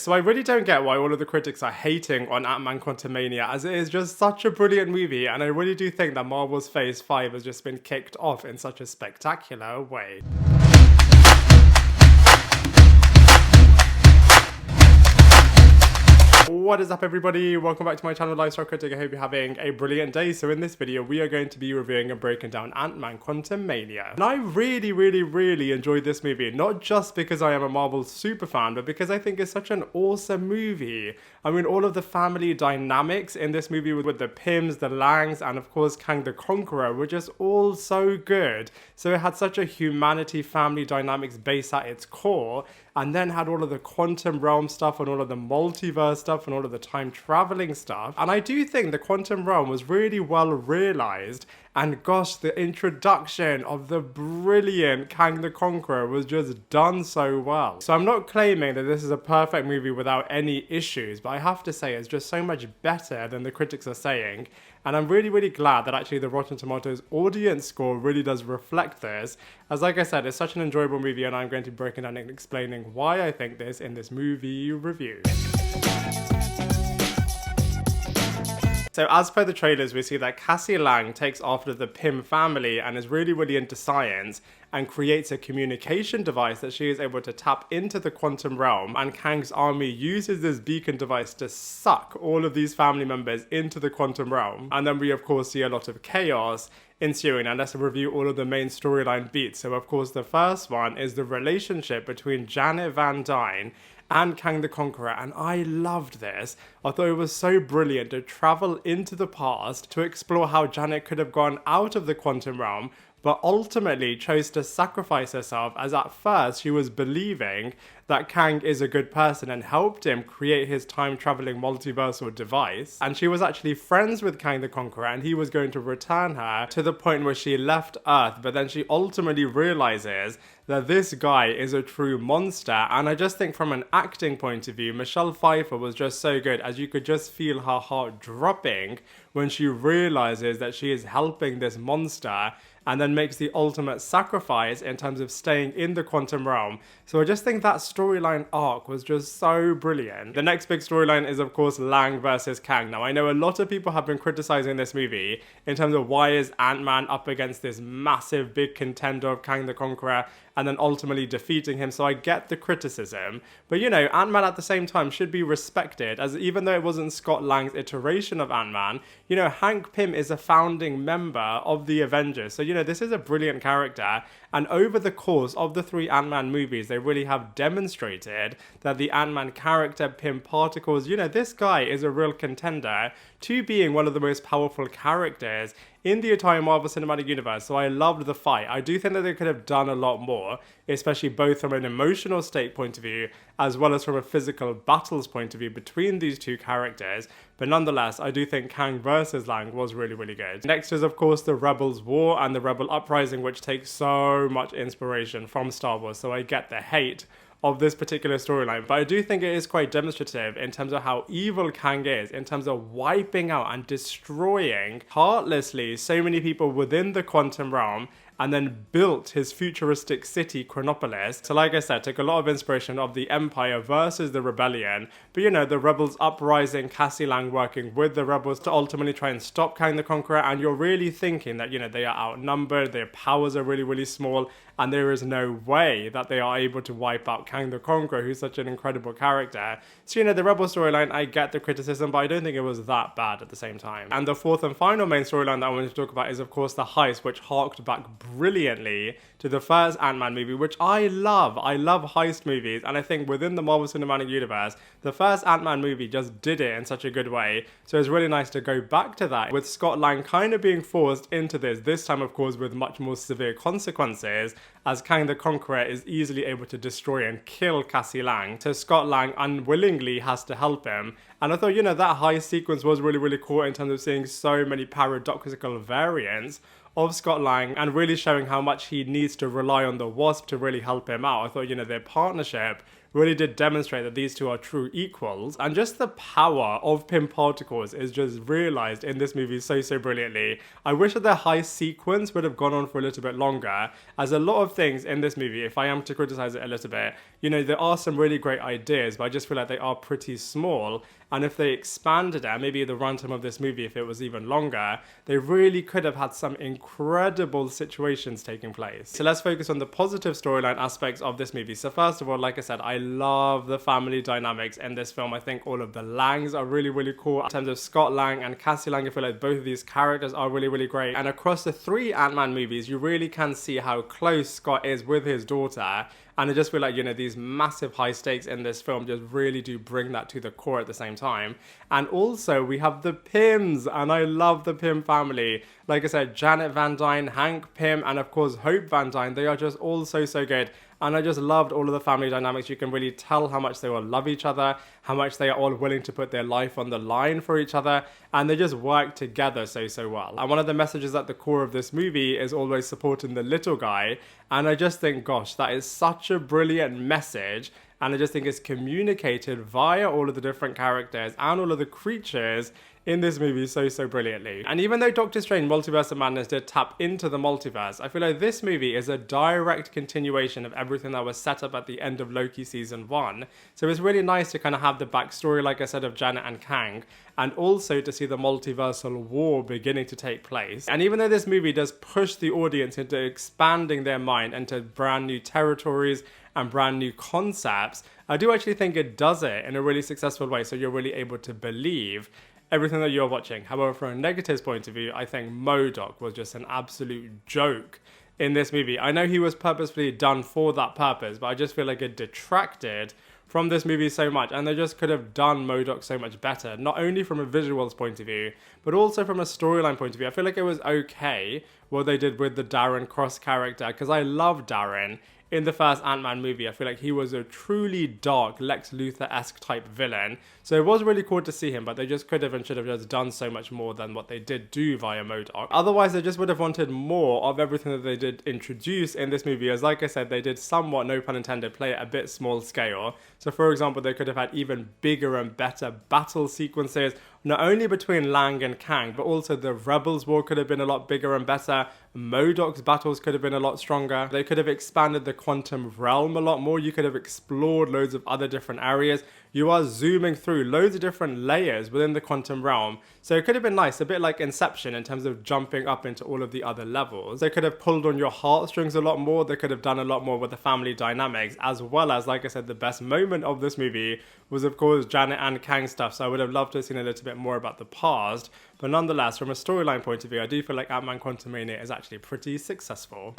So I really don't get why all of the critics are hating on Ant-Man Quantumania, as it is just such a brilliant movie, and I really do think that Marvel's Phase 5 has just been kicked off in such a spectacular way. What is up, everybody? Welcome back to my channel, Lifestyle Critic. I hope you're having a brilliant day. So in this video, we are going to be reviewing and breaking down Ant-Man Quantumania. And I really enjoyed this movie, not just because I am a Marvel superfan, but because I think it's such an awesome movie. I mean, all of the family dynamics in this movie with the Pyms, the Langs, and of course Kang the Conqueror were just all so good. So it had such a humanity family dynamics base at its core, and then had all of the quantum realm stuff and all of the multiverse stuff and all of the time traveling stuff. And I do think the quantum realm was really well realized, and gosh, the introduction of the brilliant Kang the Conqueror was just done so well. So I'm not claiming that this is a perfect movie without any issues, but I have to say it's just so much better than the critics are saying. And I'm really glad that actually the Rotten Tomatoes audience score really does reflect this. As like I said, it's such an enjoyable movie, and I'm going to be breaking down and explaining why I think this in this movie review. So as per the trailers, we see that Cassie Lang takes after the Pym family and is really into science, and creates a communication device that she is able to tap into the quantum realm, and Kang's army uses this beacon device to suck all of these family members into the quantum realm. And then we of course see a lot of chaos ensuing, and let's review all of the main storyline beats. So of course the first one is the relationship between Janet Van Dyne and Kang the Conqueror, and I loved this. I thought it was so brilliant to travel into the past to explore how Janet could have gone out of the quantum realm, but ultimately chose to sacrifice herself, as at first she was believing that Kang is a good person and helped him create his time-traveling multiversal device. And she was actually friends with Kang the Conqueror, and he was going to return her to the point where she left Earth, but then she ultimately realizes that this guy is a true monster. And I just think from an acting point of view, Michelle Pfeiffer was just so good, as you could just feel her heart dropping when she realizes that she is helping this monster, and then makes the ultimate sacrifice in terms of staying in the quantum realm. So I just think that storyline arc was just so brilliant. The next big storyline is of course Lang versus Kang. Now I know a lot of people have been criticizing this movie in terms of why is Ant-Man up against this massive big contender of Kang the Conqueror and then ultimately defeating him. So I get the criticism, but you know, Ant-Man at the same time should be respected, as even though it wasn't Scott Lang's iteration of Ant-Man, you know, Hank Pym is a founding member of the Avengers. So you know, this is a brilliant character, and over the course of the 3 Ant-Man movies, they really have demonstrated that the Ant-Man character, Pym Particles, you know, this guy is a real contender to being one of the most powerful characters in the entire Marvel Cinematic Universe. So I loved the fight. I do think that they could have done a lot more, especially both from an emotional state point of view as well as from a physical battles point of view between these two characters. But nonetheless, I do think Kang versus Lang was really good. Next is of course the Rebels War and the Rebel Uprising, which takes so much inspiration from Star Wars. So I get the hate of this particular storyline, but I do think it is quite demonstrative in terms of how evil Kang is, in terms of wiping out and destroying heartlessly so many people within the quantum realm, and then built his futuristic city, Chronopolis. So like I said, took a lot of inspiration of the Empire versus the Rebellion, but you know, the Rebels uprising, Cassie Lang working with the Rebels to ultimately try and stop Kang the Conqueror, and you're really thinking that, you know, they are outnumbered, their powers are really small, and there is no way that they are able to wipe out Kang the Conqueror, who's such an incredible character. So, you know, the Rebel storyline, I get the criticism, but I don't think it was that bad at the same time. And the fourth and final main storyline that I wanted to talk about is, of course, the heist, which harked back brilliantly to the first Ant-Man movie, which I love. I love heist movies, and I think within the Marvel Cinematic Universe, the first Ant-Man movie just did it in such a good way. So it's really nice to go back to that, with Scott Lang kind of being forced into this time of course with much more severe consequences, as Kang the Conqueror is easily able to destroy and kill Cassie Lang. So Scott Lang unwillingly has to help him. And I thought, you know, that heist sequence was really cool in terms of seeing so many paradoxical variants of Scott Lang and really showing how much he needs to rely on the Wasp to really help him out. I thought, you know, their partnership really did demonstrate that these two are true equals. And just the power of Pym particles is just realized in this movie so brilliantly. I wish that the heist sequence would have gone on for a little bit longer, as a lot of things in this movie, if I am to criticize it a little bit, you know, there are some really great ideas, but I just feel like they are pretty small. And if they expanded it, maybe the runtime of this movie, if it was even longer, they really could have had some incredible situations taking place. So let's focus on the positive storyline aspects of this movie. So first of all, like I said, I love the family dynamics in this film. I think all of the Langs are really cool. In terms of Scott Lang and Cassie Lang, I feel like both of these characters are really great. And across the 3 Ant-Man movies, you really can see how close Scott is with his daughter. And I just feel like, you know, these massive high stakes in this film just really do bring that to the core at the same time. And also, we have the Pyms, and I love the Pym family. Like I said, Janet Van Dyne, Hank Pym, and of course, Hope Van Dyne. They are just all so good. And I just loved all of the family dynamics. You can really tell how much they all love each other, how much they are all willing to put their life on the line for each other, and they just work together so well. And one of the messages at the core of this movie is always supporting the little guy, and I just think, gosh, that is such a brilliant message, and I just think it's communicated via all of the different characters and all of the creatures in this movie so brilliantly. And even though Doctor Strange Multiverse of Madness did tap into the multiverse, I feel like this movie is a direct continuation of everything that was set up at the end of Loki season 1. So it's really nice to kind of have the backstory, like I said, of Janet and Kang, and also to see the multiversal war beginning to take place. And even though this movie does push the audience into expanding their mind into brand new territories and brand new concepts, I do actually think it does it in a really successful way, so you're really able to believe everything that you're watching. However, from a negatives point of view, I think MODOK was just an absolute joke in this movie. I know he was purposefully done for that purpose, but I just feel like it detracted from this movie so much, and they just could have done MODOK so much better, not only from a visuals point of view, but also from a storyline point of view. I feel like it was okay what they did with the Darren Cross character, because I love Darren. In the first Ant-Man movie, I feel like he was a truly dark Lex Luthor-esque type villain. So it was really cool to see him, but they just could have and should have just done so much more than what they did do via MODOK. Otherwise, they just would have wanted more of everything that they did introduce in this movie. As like I said, they did somewhat, no pun intended, play it a bit small scale. So for example, they could have had even bigger and better battle sequences, not only between Lang and Kang, but also the Rebels War could have been a lot bigger and better. MODOK's battles could have been a lot stronger. They could have expanded the quantum realm a lot more. You could have explored loads of other different areas. You are zooming through loads of different layers within the quantum realm. So it could have been nice, a bit like Inception in terms of jumping up into all of the other levels. They could have pulled on your heartstrings a lot more. They could have done a lot more with the family dynamics, as well as, like I said, the best moment of this movie was, of course, Janet and Kang stuff. So I would have loved to have seen a little bit more about the past. But nonetheless, from a storyline point of view, I do feel like Ant-Man Quantumania is actually pretty successful.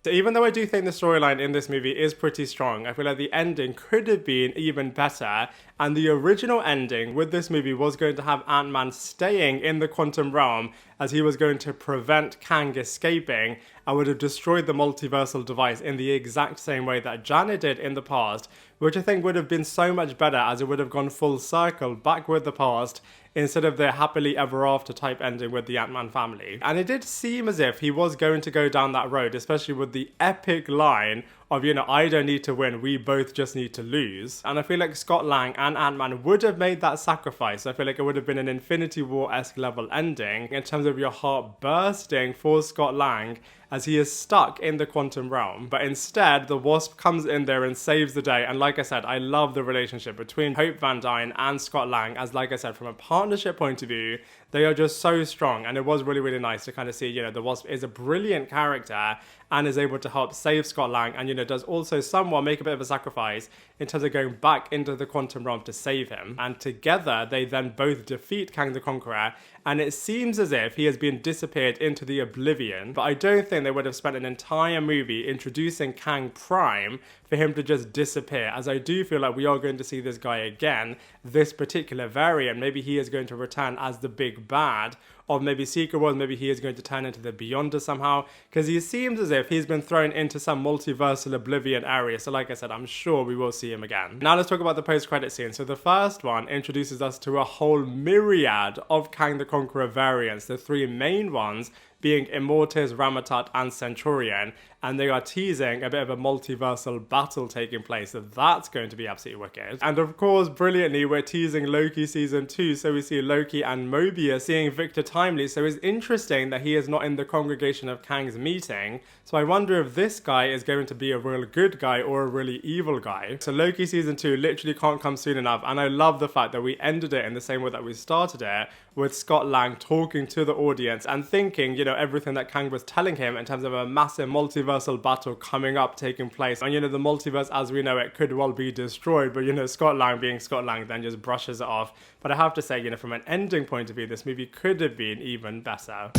So even though I do think the storyline in this movie is pretty strong, I feel like the ending could have been even better. And the original ending with this movie was going to have Ant-Man staying in the quantum realm, as he was going to prevent Kang escaping and would have destroyed the multiversal device in the exact same way that Janet did in the past, which I think would have been so much better, as it would have gone full circle back with the past instead of the happily ever after type ending with the Ant-Man family. And it did seem as if he was going to go down that road, especially with the epic line of, you know, I don't need to win, we both just need to lose. And I feel like Scott Lang and Ant-Man would have made that sacrifice. I feel like it would have been an Infinity War-esque level ending in terms of your heart bursting for Scott Lang as he is stuck in the quantum realm. But instead, the Wasp comes in there and saves the day. And like I said, I love the relationship between Hope Van Dyne and Scott Lang, as like I said, from a partnership point of view, they are just so strong. And it was really nice to kind of see, you know, the Wasp is a brilliant character and is able to help save Scott Lang, and, you know, does also somewhat make a bit of a sacrifice in terms of going back into the quantum realm to save him. And together, they then both defeat Kang the Conqueror, and it seems as if he has been disappeared into the oblivion. But I don't think they would have spent an entire movie introducing Kang Prime for him to just disappear, as I do feel like we are going to see this guy again, this particular variant. Maybe he is going to return as the big bad of maybe Secret Wars, maybe he is going to turn into the Beyonder somehow, because he seems as if he's been thrown into some multiversal oblivion area. So like I said, I'm sure we will see him again. Now let's talk about the post-credit scene. So the first one introduces us to a whole myriad of Kang the Conqueror variants, the 3 main ones being Immortus, Ramatat, and Centurion. and they are teasing a bit of a multiversal battle taking place, so that's going to be absolutely wicked. And of course, brilliantly, we're teasing Loki season 2, so we see Loki and Mobius seeing Victor Timely, so it's interesting that he is not in the congregation of Kang's meeting, so I wonder if this guy is going to be a real good guy or a really evil guy. So Loki season 2 literally can't come soon enough, and I love the fact that we ended it in the same way that we started it, with Scott Lang talking to the audience and thinking, you know, everything that Kang was telling him in terms of a massive multiversal battle coming up, taking place. And, you know, the multiverse as we know it could well be destroyed, but, you know, Scott Lang being Scott Lang then just brushes it off. But I have to say, you know, from an ending point of view, this movie could have been even better.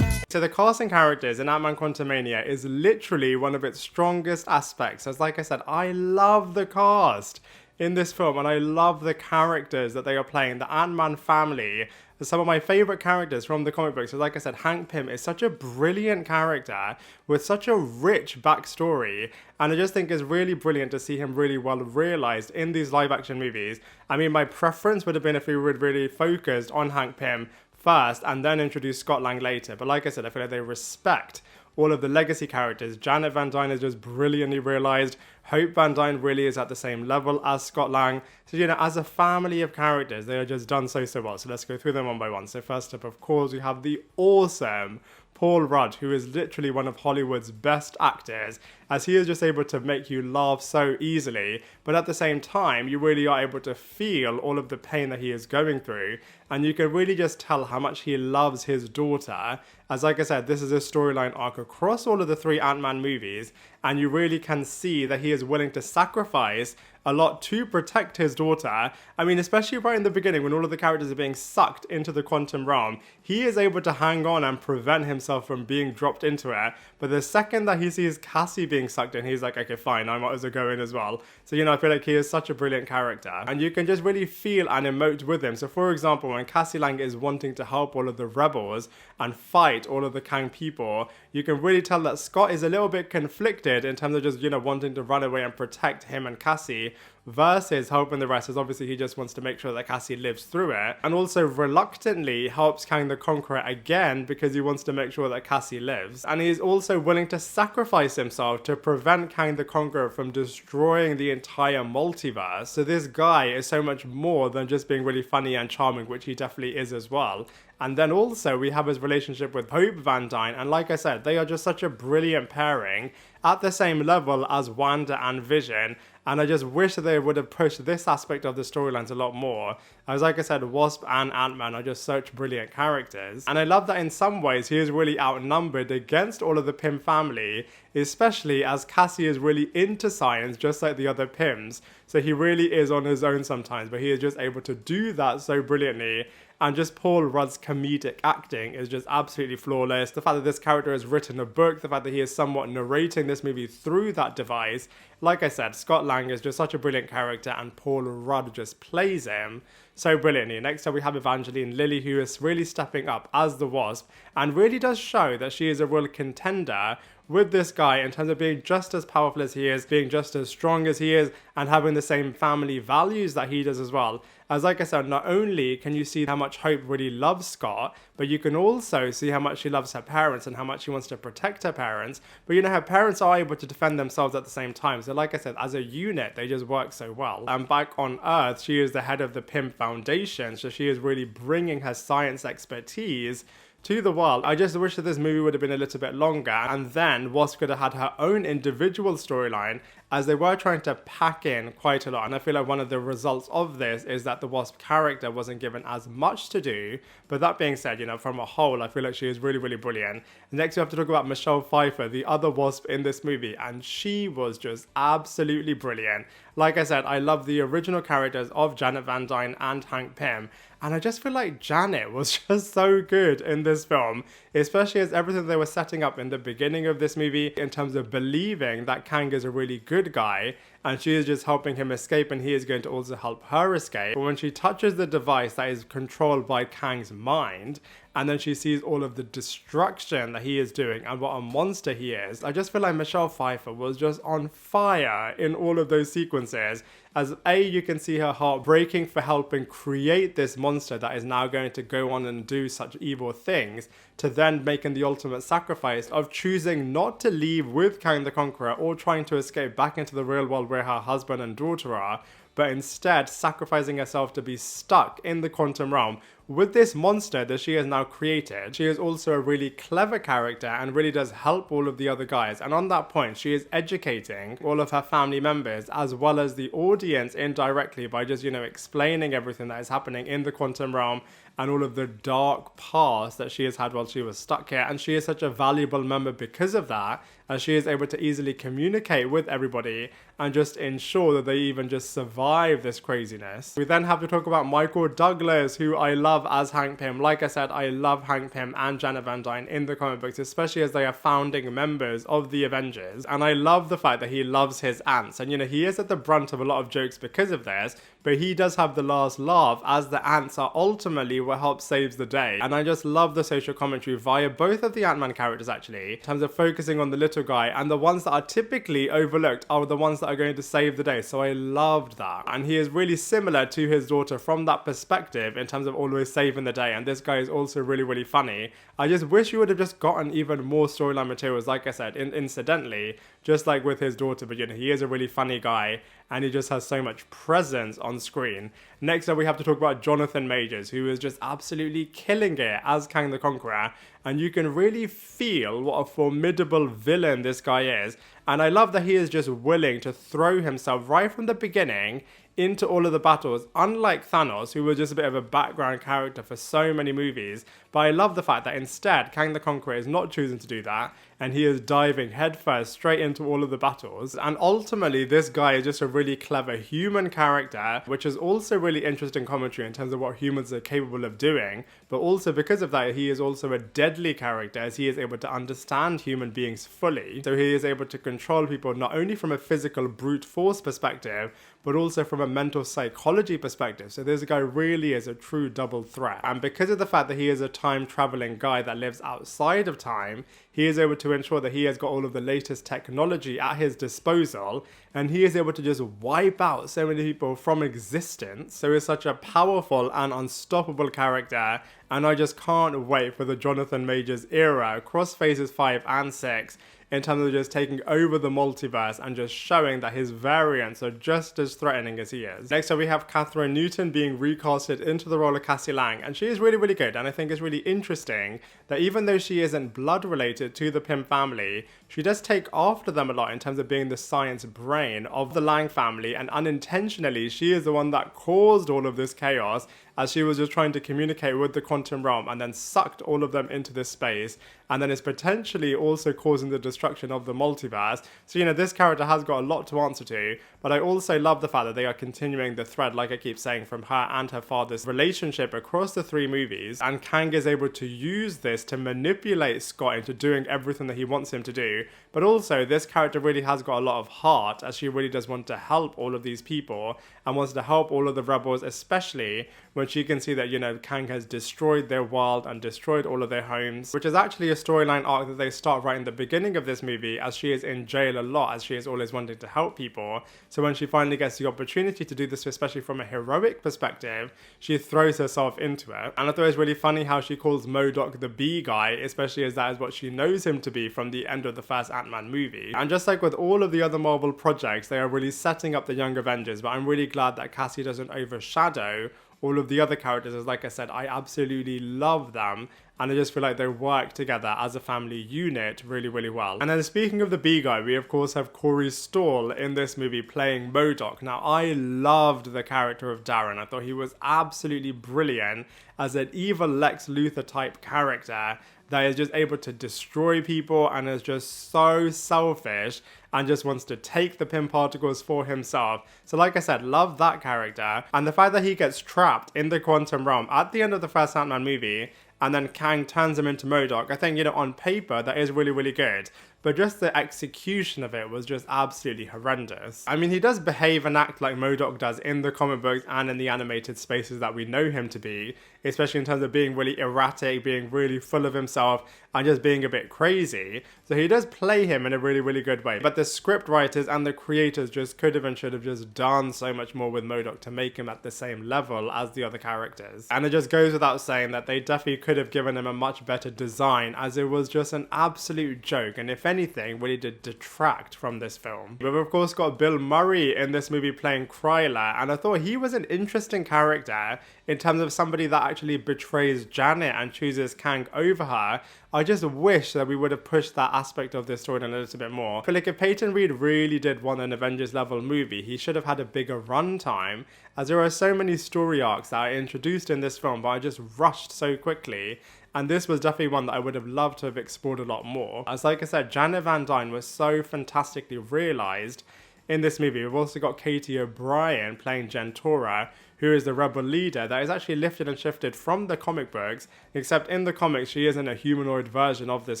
So the casting characters in Ant-Man Quantumania is literally one of its strongest aspects. As like I said, I love the cast in this film, and I love the characters that they are playing. The Ant-Man family are some of my favourite characters from the comic books. So like I said, Hank Pym is such a brilliant character with such a rich backstory, and I just think it's really brilliant to see him really well realised in these live action movies. I mean, my preference would have been if we would really focused on Hank Pym first and then introduce Scott Lang later. But like I said, I feel like they respect all of the legacy characters. Janet Van Dyne is just brilliantly realised. Hope Van Dyne really is at the same level as Scott Lang. So, you know, as a family of characters, they are just done so well. So let's go through them one by one. So first up, of course, we have the awesome Paul Rudd, who is literally one of Hollywood's best actors, as he is just able to make you laugh so easily, but at the same time, you really are able to feel all of the pain that he is going through, and you can really just tell how much he loves his daughter, as like I said, this is a storyline arc across all of the 3 Ant-Man movies, and you really can see that he is willing to sacrifice a lot to protect his daughter. I mean, especially right in the beginning when all of the characters are being sucked into the quantum realm, he is able to hang on and prevent himself from being dropped into it. But the second that he sees Cassie being sucked in, he's like, okay, fine, I might as well go in as well. So, you know, I feel like he is such a brilliant character, and you can just really feel and emote with him. So, for example, when Cassie Lang is wanting to help all of the rebels and fight all of the Kang people, you can really tell that Scott is a little bit conflicted in terms of just, you know, wanting to run away and protect him and Cassie, versus Hope and the rest, as obviously he just wants to make sure that Cassie lives through it, and also reluctantly helps Kang the Conqueror again because he wants to make sure that Cassie lives, and he is also willing to sacrifice himself to prevent Kang the Conqueror from destroying the entire multiverse. So this guy is so much more than just being really funny and charming, which he definitely is as well. And then also we have his relationship with Hope Van Dyne, and like I said, they are just such a brilliant pairing at the same level as Wanda and Vision, and I just wish that they would have pushed this aspect of the storylines a lot more. As like I said, Wasp and Ant-Man are just such brilliant characters, and I love that in some ways he is really outnumbered against all of the Pym family, especially as Cassie is really into science just like the other Pyms, so he really is on his own sometimes, but he is just able to do that so brilliantly. And just Paul Rudd's comedic acting is just absolutely flawless. The fact that this character has written a book, the fact that he is somewhat narrating this movie through that device. Like I said, Scott Lang is just such a brilliant character, and Paul Rudd just plays him so brilliantly. Next up we have Evangeline Lilly, who is really stepping up as the Wasp, and really does show that she is a real contender with this guy in terms of being just as powerful as he is, being just as strong as he is, and having the same family values that he does as well. As like I said, not only can you see how much Hope really loves Scott, but you can also see how much she loves her parents and how much she wants to protect her parents. But you know, her parents are able to defend themselves at the same time. So like I said, as a unit, they just work so well. And back on Earth, she is the head of the Pym Foundation, so she is really bringing her science expertise to the world. I just wish that this movie would have been a little bit longer, and then Wasp could have had her own individual storyline, as they were trying to pack in quite a lot. And I feel like one of the results of this is that the Wasp character wasn't given as much to do. But that being said, you know, from a whole, I feel like she is really, really brilliant. Next, we have to talk about Michelle Pfeiffer, the other Wasp in this movie, and she was just absolutely brilliant. Like I said, I love the original characters of Janet Van Dyne and Hank Pym, and I just feel like Janet was just so good in this film, especially as everything they were setting up in the beginning of this movie in terms of believing that Kang is a really good guy, and she is just helping him escape, and he is going to also help her escape. But when she touches the device that is controlled by Kang's mind, and then she sees all of the destruction that he is doing and what a monster he is, I just feel like Michelle Pfeiffer was just on fire in all of those sequences. As you can see her heart breaking for helping create this monster that is now going to go on and do such evil things, to then making the ultimate sacrifice of choosing not to leave with Kang the Conqueror or trying to escape back into the real world where her husband and daughter are, but instead sacrificing herself to be stuck in the quantum realm with this monster that she has now created. She is also a really clever character and really does help all of the other guys. And on that point, she is educating all of her family members as well as the audience indirectly by just, explaining everything that is happening in the quantum realm and all of the dark past that she has had while she was stuck here. And she is such a valuable member because of that, as she is able to easily communicate with everybody and just ensure that they even just survive this craziness. We then have to talk about Michael Douglas, who I love as Hank Pym. Like I said, I love Hank Pym and Janet Van Dyne in the comic books, especially as they are founding members of the Avengers. And I love the fact that he loves his ants. And he is at the brunt of a lot of jokes because of this, but he does have the last laugh, as the ants are ultimately what helps saves the day. And I just love the social commentary via both of the Ant-Man characters, actually, in terms of focusing on the little guy, and the ones that are typically overlooked are the ones that are going to save the day. So I loved that. And he is really similar to his daughter from that perspective in terms of always saving the day. And this guy is also really, really funny. I just wish you would have just gotten even more storyline materials, like I said, incidentally, just like with his daughter. But he is a really funny guy, and he just has so much presence on screen. Next up, we have to talk about Jonathan Majors, who is just absolutely killing it as Kang the Conqueror. And you can really feel what a formidable villain this guy is. And I love that he is just willing to throw himself right from the beginning into all of the battles, unlike Thanos, who was just a bit of a background character for so many movies. But I love the fact that instead, Kang the Conqueror is not choosing to do that, and he is diving headfirst straight into all of the battles. And ultimately, this guy is just a really clever human character, which is also really interesting commentary in terms of what humans are capable of doing. But also because of that, he is also a deadly character, as he is able to understand human beings fully. So he is able to control people not only from a physical brute force perspective, but also from a mental psychology perspective. So this guy really is a true double threat. And because of the fact that he is a time traveling guy that lives outside of time, he is able to ensure that he has got all of the latest technology at his disposal, and he is able to just wipe out so many people from existence. So he's such a powerful and unstoppable character, and I just can't wait for the Jonathan Majors era across phases 5 and 6, in terms of just taking over the multiverse and just showing that his variants are just as threatening as he is. Next up, we have Kathryn Newton being recasted into the role of Cassie Lang, and she is really, really good. And I think it's really interesting that even though she isn't blood related to the Pym family, she does take after them a lot in terms of being the science brain of the Lang family, and unintentionally, she is the one that caused all of this chaos, as she was just trying to communicate with the quantum realm and then sucked all of them into this space, and then is potentially also causing the destruction of the multiverse. So, this character has got a lot to answer to, but I also love the fact that they are continuing the thread, like I keep saying, from her and her father's relationship across the 3 movies, and Kang is able to use this to manipulate Scott into doing everything that he wants him to do. But also, this character really has got a lot of heart, as she really does want to help all of these people and wants to help all of the rebels, especially when she can see that, Kang has destroyed their world and destroyed all of their homes, which is actually a storyline arc that they start right in the beginning of this movie, as she is in jail a lot, as she is always wanting to help people. So when she finally gets the opportunity to do this, especially from a heroic perspective, she throws herself into it. And I thought it was really funny how she calls MODOK the B guy, especially as that is what she knows him to be from the end of the first Ant-Man movie. And just like with all of the other Marvel projects, they are really setting up the Young Avengers, but I'm really glad that Cassie doesn't overshadow all of the other characters, as like I said, I absolutely love them, and I just feel like they work together as a family unit really, really well. And then speaking of the B guy, we of course have Corey Stoll in this movie playing MODOK. Now, I loved the character of Darren. I thought he was absolutely brilliant as an evil Lex Luthor type character that is just able to destroy people and is just so selfish and just wants to take the Pym particles for himself. So like I said, love that character. And the fact that he gets trapped in the quantum realm at the end of the first Ant-Man movie, and then Kang turns him into MODOK, I think, on paper, that is really, really good. but just the execution of it was just absolutely horrendous. I mean, he does behave and act like MODOK does in the comic books and in the animated spaces that we know him to be, especially in terms of being really erratic, being really full of himself, and just being a bit crazy. So he does play him in a really, really good way. But the script writers and the creators just could have and should have just done so much more with MODOK to make him at the same level as the other characters. And it just goes without saying that they definitely could have given him a much better design, as it was just an absolute joke, and if anything, really did detract from this film. We've of course got Bill Murray in this movie playing Kryler, and I thought he was an interesting character in terms of somebody that actually betrays Janet and chooses Kang over her. I just wish that we would have pushed that aspect of this story a little bit more. I feel like if Peyton Reed really did want an Avengers level movie, he should have had a bigger runtime, as there are so many story arcs that are introduced in this film but I just rushed so quickly. And this was definitely one that I would have loved to have explored a lot more. As like I said, Janet Van Dyne was so fantastically realised in this movie. We've also got Katy O'Brien playing Gentora, who is the rebel leader that is actually lifted and shifted from the comic books, except in the comics she isn't a humanoid version of this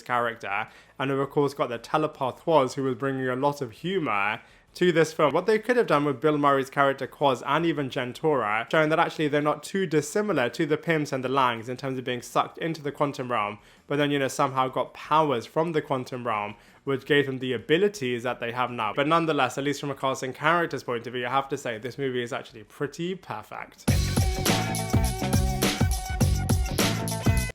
character. And we've of course got the telepath Quaz, who was bringing a lot of humour to this film. What they could have done with Bill Murray's character Quaz and even Gentora, showing that actually they're not too dissimilar to the Pyms and the Langs in terms of being sucked into the quantum realm, but then, you know, somehow got powers from the quantum realm, which gave them the abilities that they have now. But nonetheless, at least from a casting character's point of view, I have to say this movie is actually pretty perfect.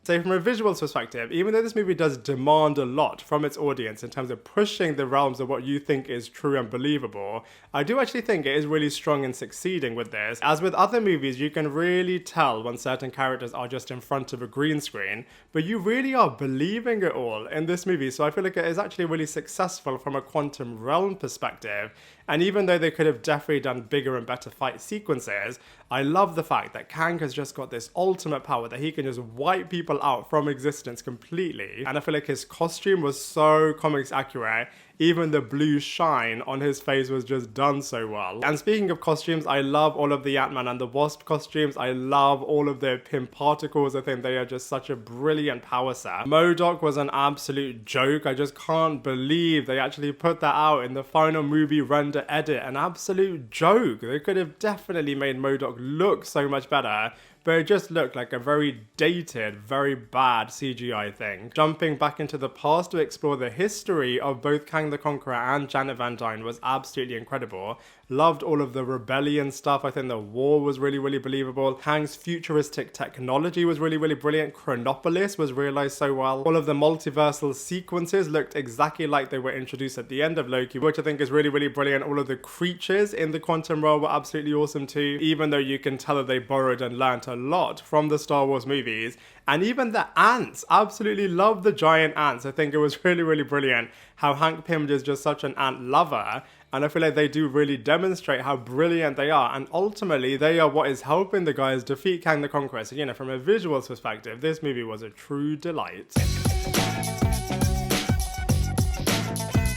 So from a visuals perspective, even though this movie does demand a lot from its audience in terms of pushing the realms of what you think is true and believable, I do actually think it is really strong in succeeding with this. As with other movies, you can really tell when certain characters are just in front of a green screen, but you really are believing it all in this movie. So I feel like it is actually really successful from a quantum realm perspective. And even though they could have definitely done bigger and better fight sequences, I love the fact that Kang has just got this ultimate power that he can just wipe people out from existence completely. And I feel like his costume was so comics accurate. Even the blue shine on his face was just done so well. And speaking of costumes, I love all of the Ant-Man and the Wasp costumes. I love all of their Pym particles. I think they are just such a brilliant power set. MODOK was an absolute joke. I just can't believe they actually put that out in the final movie render edit. An absolute joke. They could have definitely made MODOK look so much better, but it just looked like a very dated, very bad CGI thing. Jumping back into the past to explore the history of both Kang the Conqueror and Janet Van Dyne was absolutely incredible. Loved all of the rebellion stuff. I think the war was really, really believable. Kang's futuristic technology was really, really brilliant. Chronopolis was realized so well. All of the multiversal sequences looked exactly like they were introduced at the end of Loki, which I think is really, really brilliant. All of the creatures in the quantum realm were absolutely awesome too, even though you can tell that they borrowed and learnt a lot from the Star Wars movies. And even the ants, absolutely love the giant ants. I think it was really, really brilliant how Hank Pym is just such an ant lover. And I feel like they do really demonstrate how brilliant they are. And ultimately, they are what is helping the guys defeat Kang the Conqueror. So, you know, from a visuals perspective, this movie was a true delight.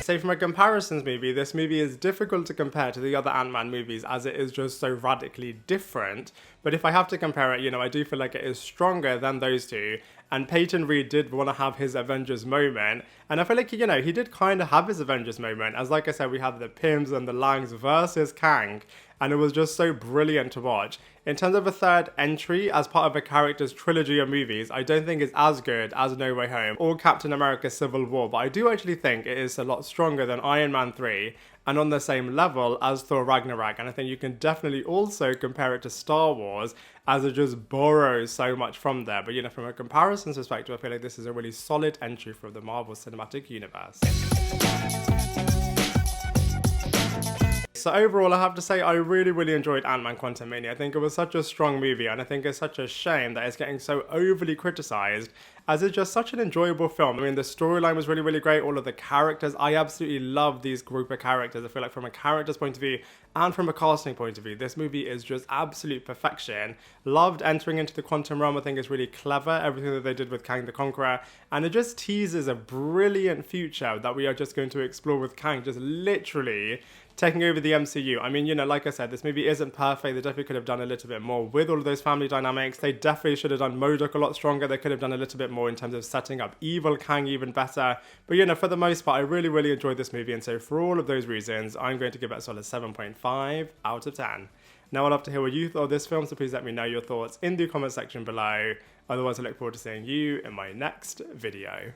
So from a comparisons movie, this movie is difficult to compare to the other Ant-Man movies as it is just so radically different. But if I have to compare it, you know, I do feel like it is stronger than those two. And Peyton Reed did want to have his Avengers moment. And I feel like, you know, he did kind of have his Avengers moment. As like I said, we had the Pyms and the Langs versus Kang. And it was just so brilliant to watch. In terms of a third entry as part of a character's trilogy of movies, I don't think it's as good as No Way Home or Captain America Civil War, but I do actually think it is a lot stronger than Iron Man 3 and on the same level as Thor Ragnarok. And I think you can definitely also compare it to Star Wars, as it just borrows so much from there. But you know, from a comparisons perspective, I feel like this is a really solid entry from the Marvel Cinematic Universe. So overall, I have to say I really, really enjoyed Ant-Man Quantumania. I think it was such a strong movie, and I think it's such a shame that it's getting so overly criticized, as it's just such an enjoyable film. I mean, the storyline was really, really great. All of the characters, I absolutely love these group of characters. I feel like from a character's point of view and from a casting point of view, this movie is just absolute perfection. Loved entering into the quantum realm. I think it's really clever, everything that they did with Kang the Conqueror, and it just teases a brilliant future that we are just going to explore with Kang just literally taking over the MCU. I mean, you know, like I said, this movie isn't perfect. They definitely could have done a little bit more with all of those family dynamics. They definitely should have done MODOK a lot stronger. They could have done a little bit more in terms of setting up evil Kang even better. But, you know, for the most part, I really, really enjoyed this movie. And so for all of those reasons, I'm going to give it a solid 7.5 out of 10. Now, I'd love to hear what you thought of this film, so please let me know your thoughts in the comment section below. Otherwise, I look forward to seeing you in my next video.